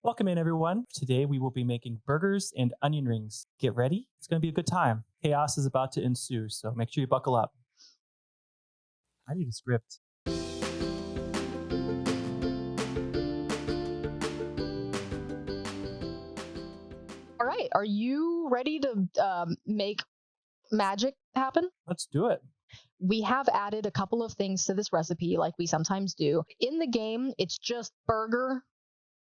Welcome in, everyone. Today we will be making burgers and onion rings. Get ready. It's going to be a good time. Chaos is about to ensue, so make sure you buckle up. I need a script. All right. Are you ready to make magic happen? Let's do it. We have added a couple of things to this recipe like we sometimes do. In the game, it's just burger.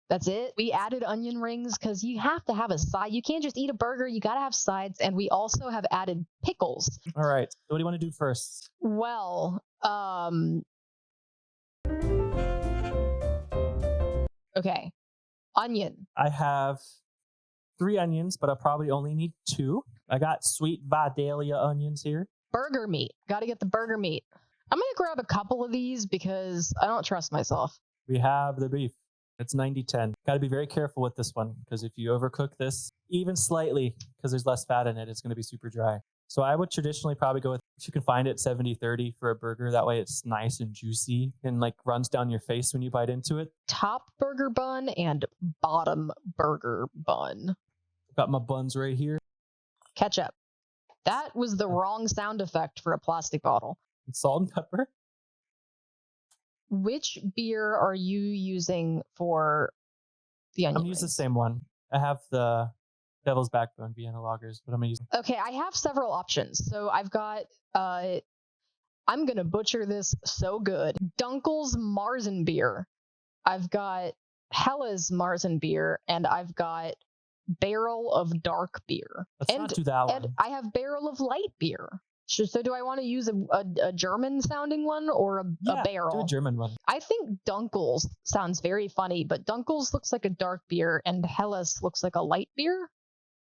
That's it. We added onion rings because you have to have a side. You can't just eat a burger. You got to have sides. And we also have added pickles. All right. So what do you want to do first? Well, okay. Onion. I have 3 onions, but I probably only need 2. I got sweet Vidalia onions here. Burger meat. Got to get the burger meat. I'm going to grab a couple of these because I don't trust myself. We have the beef. It's 90-10. Got to be very careful with this one because if you overcook this even slightly, because there's less fat in it, it's going to be super dry. So I would traditionally probably go with, if you can find it, 70-30 for a burger. That way it's nice and juicy and like runs down your face when you bite into it. Top burger bun and bottom burger bun. Got my buns right here. Ketchup. That was the wrong sound effect for a plastic bottle. And salt and pepper. Which beer are you using for the onion I'm going to use the rings? same one. I have the Devil's Backbone Vienna Lagers, but I'm going to use... Okay, I have several options. So I've got, I'm going to butcher this so good. Dunkel's Marzen beer. I've got Hella's Marzen beer, and I've got Barrel of Dark beer. Let's not do that one. And I have Barrel of Light beer. So do I want to use a German-sounding one or a barrel? Do a German one. I think Dunkel's sounds very funny, but Dunkel's looks like a dark beer, and Hellas looks like a light beer.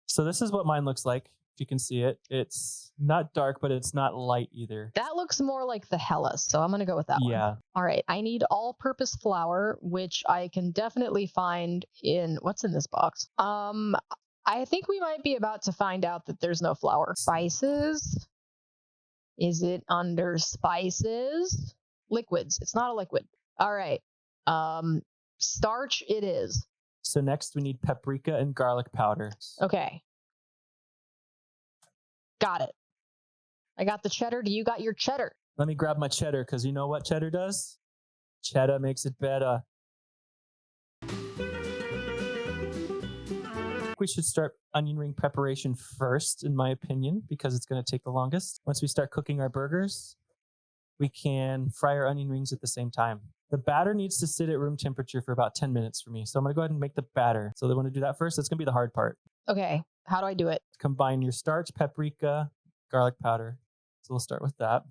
So this is what mine looks like. If you can see it, it's not dark, but it's not light either. That looks more like the Hellas, so I'm going to go with that one. Yeah. All right, I need all-purpose flour, which I can definitely find in... What's in this box? I think we might be about to find out that there's no flour. Spices... Is it under spices? Liquids. It's not a liquid. All right. Starch it is. So next we need paprika and garlic powder. Okay. Got it. I got the cheddar. Do you got your cheddar? Let me grab my cheddar, because you know what cheddar does? Cheddar makes it better. We should start onion ring preparation first, in my opinion, because it's going to take the longest. Once we start cooking our burgers, we can fry our onion rings at the same time. The batter needs to sit at room temperature for about 10 minutes for me. So I'm going to go ahead and make the batter. So they want to do that first. That's going to be the hard part. Okay. How do I do it? Combine your starch, paprika, garlic powder. So we'll start with that.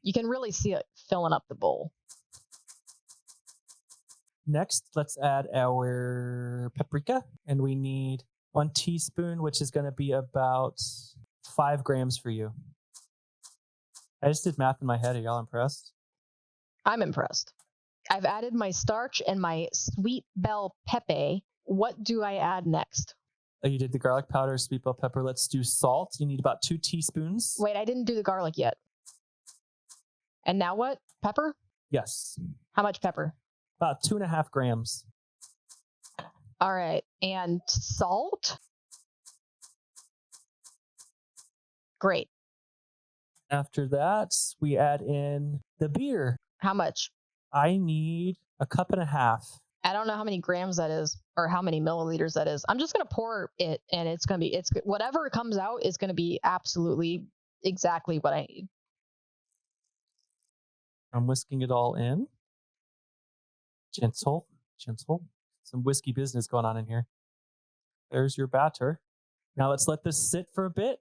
You can really see it filling up the bowl. Next, let's add our paprika, and we need 1 teaspoon, which is going to be about 5 grams for you. I just did math in my head. Are y'all impressed? I'm impressed. I've added my starch and my sweet bell pepper. What do I add next? Oh, you did the garlic powder, sweet bell pepper. Let's do salt. You need about 2 teaspoons. Wait, I didn't do the garlic yet. And now what? Pepper? Yes. How much pepper? About 2.5 grams. All right. And salt? Great. After that, we add in the beer. How much? I need 1.5 cups. I don't know how many grams that is or how many milliliters that is. I'm just going to pour it, and it's whatever comes out is going to be absolutely exactly what I need. I'm whisking it all in. Gentle. Some whiskey business going on in here. There's your batter. Now let's let this sit for a bit.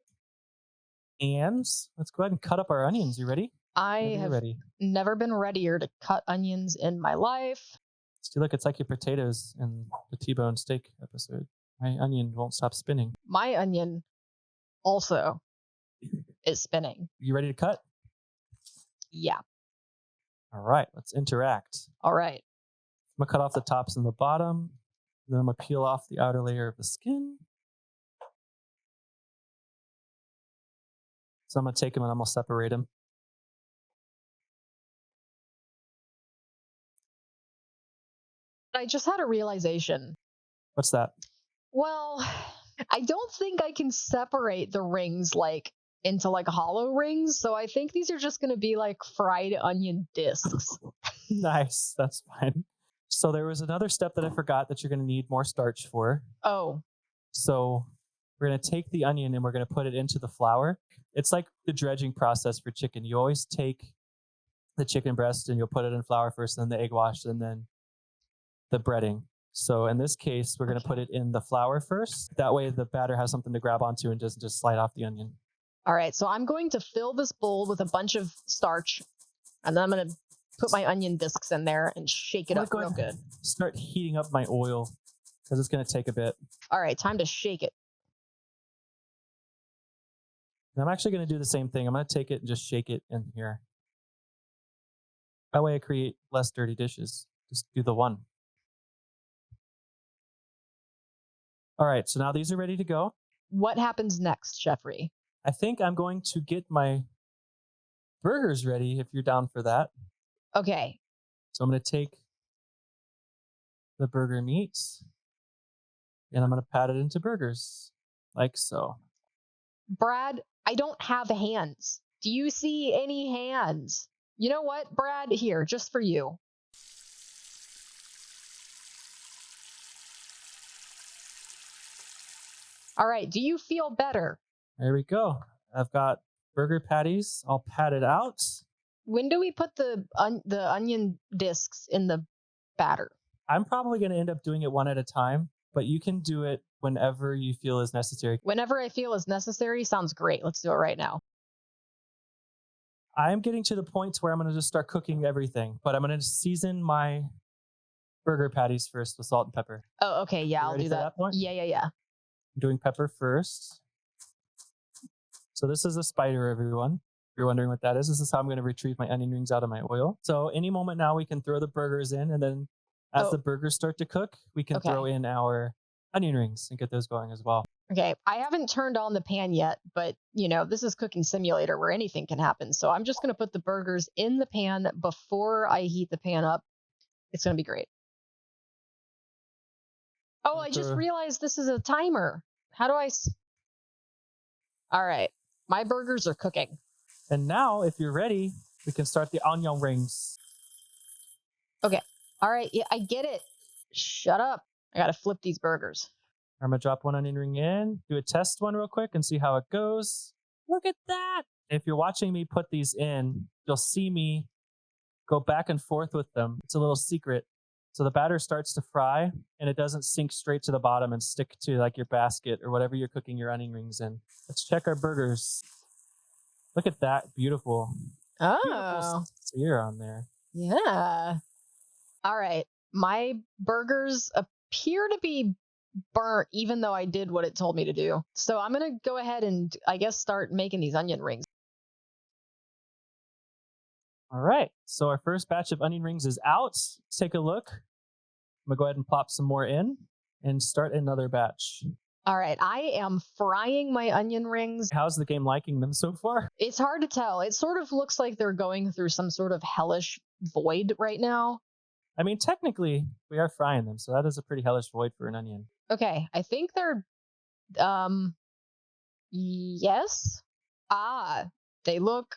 And let's go ahead and cut up our onions. You ready? I have never been readier to cut onions in my life. See, look, it's like your potatoes in the T-bone steak episode. My onion won't stop spinning. My onion also is spinning. You ready to cut? Yeah. All right, let's interact. All right. I'm going to cut off the tops and the bottom. Then I'm going to peel off the outer layer of the skin. So I'm going to take them and I'm going to separate them. I just had a realization. What's that? Well, I don't think I can separate the rings like into like hollow rings, so I think these are just going to be like fried onion discs. Nice. That's fine. So there was another step that I forgot that you're going to need more starch for. Oh, So we're going to take the onion and we're going to put it into the flour. It's like the dredging process for chicken. You always take the chicken breast and you'll put it in flour first, then the egg wash, and then the breading. So in this case, we're going to put it in the flour first. That way the batter has something to grab onto and doesn't just slide off the onion. all right. So I'm going to fill this bowl with a bunch of starch, and then I'm going to put my onion discs in there and shake it up real good. Start heating up my oil because it's going to take a bit. All right, time to shake it. And I'm actually going to do the same thing. I'm going to take it and just shake it in here. That way I create less dirty dishes. Just do the one. All right, so now these are ready to go. What happens next, Cheffrey? I think I'm going to get my burgers ready if you're down for that. Okay. So I'm going to take the burger meat and I'm going to pat it into burgers like so. Brad, I don't have hands. Do you see any hands? You know what, Brad? Here, just for you. All right, do you feel better? There we go. I've got burger patties all patted out. When do we put the onion discs in the batter? I'm probably going to end up doing it one at a time, but you can do it whenever you feel is necessary. Whenever I feel is necessary sounds great. Let's do it right now. I'm getting to the point where I'm going to just start cooking everything, but I'm going to season my burger patties first with salt and pepper. Oh, okay. Yeah, I'll do that. Yeah. I'm doing pepper first. So this is a spider, everyone. If you're wondering what that is, this is how I'm going to retrieve my onion rings out of my oil. So any moment now we can throw the burgers in, and then as the burgers start to cook, we can throw in our onion rings and get those going as well. Okay, I haven't turned on the pan yet, but you know, this is Cooking Simulator where anything can happen. So I'm just going to put the burgers in the pan before I heat the pan up. It's going to be great. Oh, I just realized this is a timer. How do I... All right, my burgers are cooking. And now, if you're ready, we can start the onion rings. Okay, all right, yeah, I get it. Shut up. I got to flip these burgers. I'm going to drop one onion ring in, do a test one real quick and see how it goes. Look at that. If you're watching me put these in, you'll see me go back and forth with them. It's a little secret. So the batter starts to fry and it doesn't sink straight to the bottom and stick to like your basket or whatever you're cooking your onion rings in. Let's check our burgers. Look at that. Beautiful. Oh. Beautiful sear on there. Yeah. All right. My burgers appear to be burnt even though I did what it told me to do. So I'm going to go ahead and I guess start making these onion rings. All right. So our first batch of onion rings is out. Let's take a look. I'm going to go ahead and plop some more in and start another batch. All right. I am frying my onion rings. How's the game liking them so far? It's hard to tell. It sort of looks like they're going through some sort of hellish void right now. I mean, technically, we are frying them, so that is a pretty hellish void for an onion. Okay, I think they're, yes. They look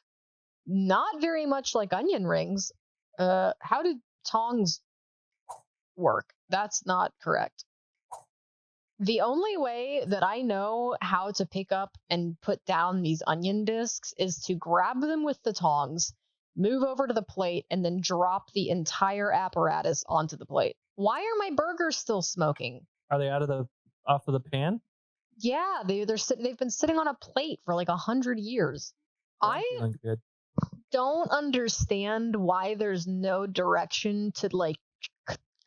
not very much like onion rings. How did tongs work? That's not correct. The only way that I know how to pick up and put down these onion discs is to grab them with the tongs, move over to the plate, and then drop the entire apparatus onto the plate. Why are my burgers still smoking? Are they off of the pan? Yeah, they've been sitting on a plate for like 100 years. I good. don't understand why there's no direction to like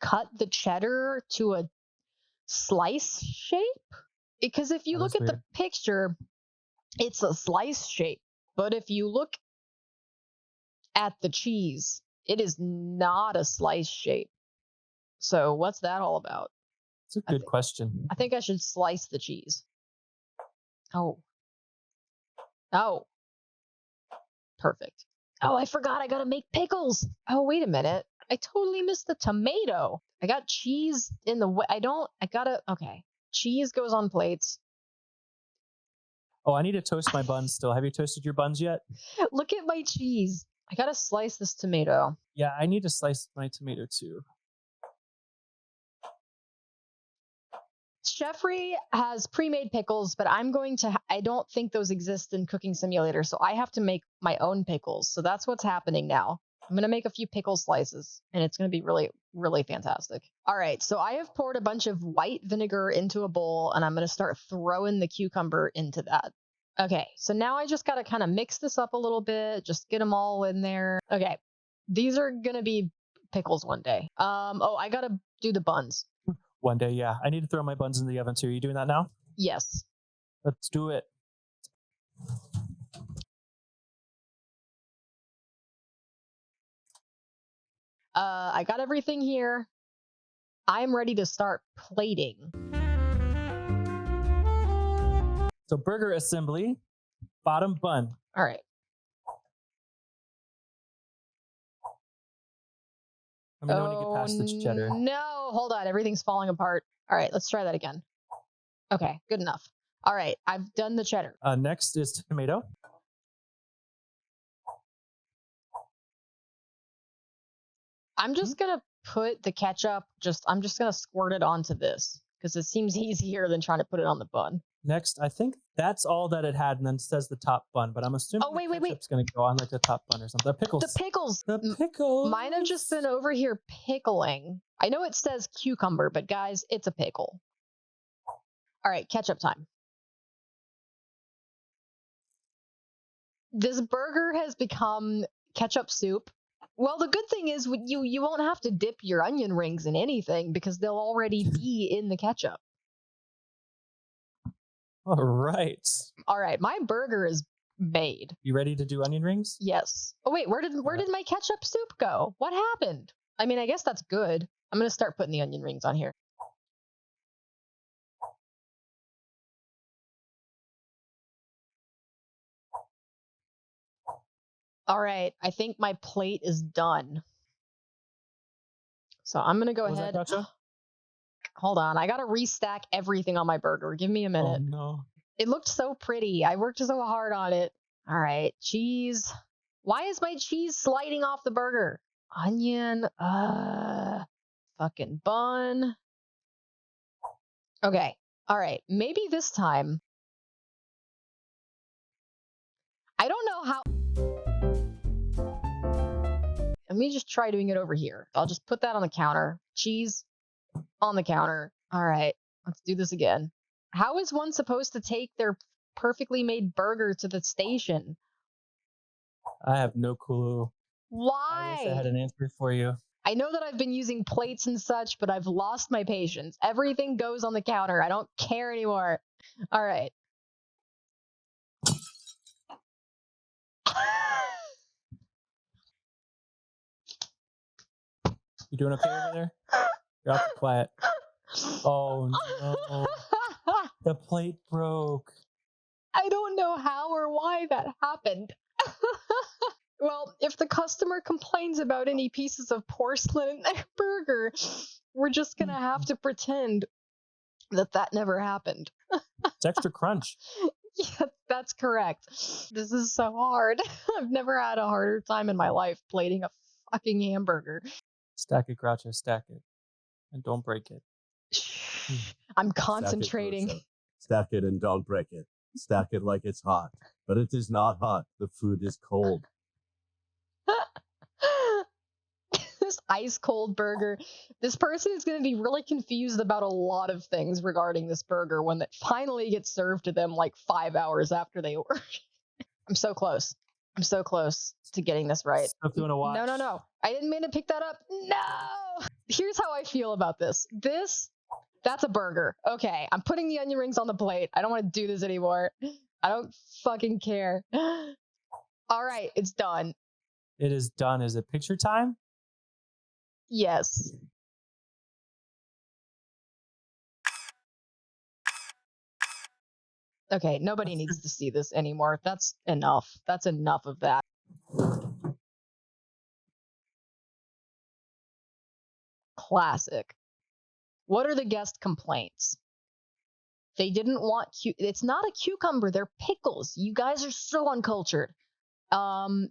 cut the cheddar to a slice shape. Because if you look at the picture, it's a slice shape. But if you look at the cheese, it is not a slice shape. So what's that all about? It's a good question. I think I should slice the cheese. Oh. Perfect. Oh, I forgot I gotta make pickles. Oh, wait a minute. I totally missed the tomato. I got cheese in the way. Okay. Cheese goes on plates. Oh, I need to toast my buns still. Have you toasted your buns yet? Look at my cheese. I gotta slice this tomato. Yeah, I need to slice my tomato too. Cheffrey has pre-made pickles, but I don't think those exist in Cooking Simulator, so I have to make my own pickles. So that's what's happening now. I'm going to make a few pickle slices, and it's going to be really, really fantastic. All right, so I have poured a bunch of white vinegar into a bowl, and I'm going to start throwing the cucumber into that. Okay, so now I just got to kind of mix this up a little bit, just get them all in there. Okay, these are going to be pickles one day. Oh, I got to do the buns. One day, yeah. I need to throw my buns in the oven too. Are you doing that now? Yes. Let's do it. I got everything here. I'm ready to start plating. So burger assembly, bottom bun. All right. Let me know when you get past the cheddar. No, hold on. Everything's falling apart. All right, let's try that again. Okay, good enough. All right, I've done the cheddar. Next is tomato. I'm just going to put the ketchup, I'm just going to squirt it onto this because it seems easier than trying to put it on the bun. Next, I think that's all that it had, and then it says the top bun, but I'm assuming ketchup's going to go on like the top bun or something. The pickles. The pickles. The pickles. Mine have just been over here pickling. I know it says cucumber, but guys, it's a pickle. All right, ketchup time. This burger has become ketchup soup. Well, the good thing is you won't have to dip your onion rings in anything because they'll already be in the ketchup. All right. All right, my burger is made. You ready to do onion rings? Yes. Oh wait, where did my ketchup soup go? What happened? I mean, I guess that's good. I'm going to start putting the onion rings on here. All right, I think my plate is done. So I'm going to go ahead. Hold on, I got to restack everything on my burger. Give me a minute. Oh, no. It looked so pretty. I worked so hard on it. All right, cheese. Why is my cheese sliding off the burger? Onion. Fucking bun. Okay. All right. Maybe this time. I don't know how. Let me just try doing it over here. I'll just put that on the counter. Cheese on the counter. All right. Let's do this again. How is one supposed to take their perfectly made burger to the station? I have no clue. Why? I wish I had an answer for you. I know that I've been using plates and such, but I've lost my patience. Everything goes on the counter. I don't care anymore. All right. You doing okay over there? You're awfully quiet. Oh, no. The plate broke. I don't know how or why that happened. Well, if the customer complains about any pieces of porcelain in their burger, we're just going to have to pretend that never happened. It's extra crunch. Yeah, that's correct. This is so hard. I've never had a harder time in my life plating a fucking hamburger. Stack it, Groucho, stack it. And don't break it. I'm concentrating. Stack it and don't break it. Stack it like it's hot. But it is not hot. The food is cold. This ice cold burger. This person is going to be really confused about a lot of things regarding this burger when it finally gets served to them like 5 hours after they ordered. I'm so close. I'm so close to getting this right. Stop doing a watch. No. I didn't mean to pick that up. No. Here's how I feel about this. That's a burger. Okay, I'm putting the onion rings on the plate. I don't want to do this anymore. I don't fucking care. All right, it's done. It is done. Is it picture time? Yes. Okay, nobody needs to see this anymore. That's enough. That's enough of that. classic. What are the guest complaints? They didn't want it's not a cucumber, they're pickles. You guys are so uncultured. Wrong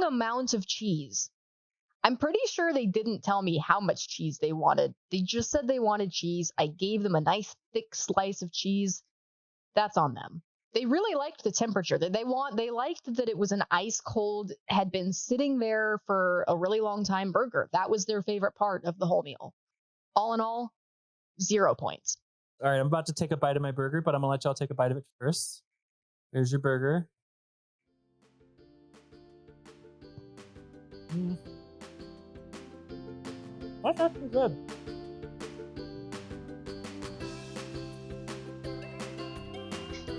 amount of cheese. I'm pretty sure they didn't tell me how much cheese they wanted. They just said they wanted cheese. I gave them a nice thick slice of cheese. That's on them. They really liked the temperature. They liked that it was an ice cold, had been sitting there for a really long time burger. That was their favorite part of the whole meal. All in all, 0 points. All right, I'm about to take a bite of my burger, but I'm gonna let y'all take a bite of it first. There's your burger. That's actually good.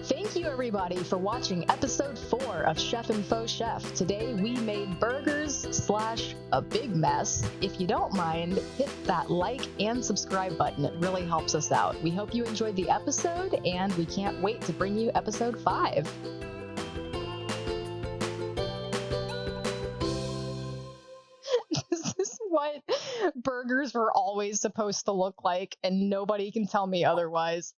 Thank you, everybody, for watching episode 4 of Chef and Faux Chef. Today, we made burgers / a big mess. If you don't mind, hit that like and subscribe button. It really helps us out. We hope you enjoyed the episode, and we can't wait to bring you episode 5. This is what burgers were always supposed to look like, and nobody can tell me otherwise.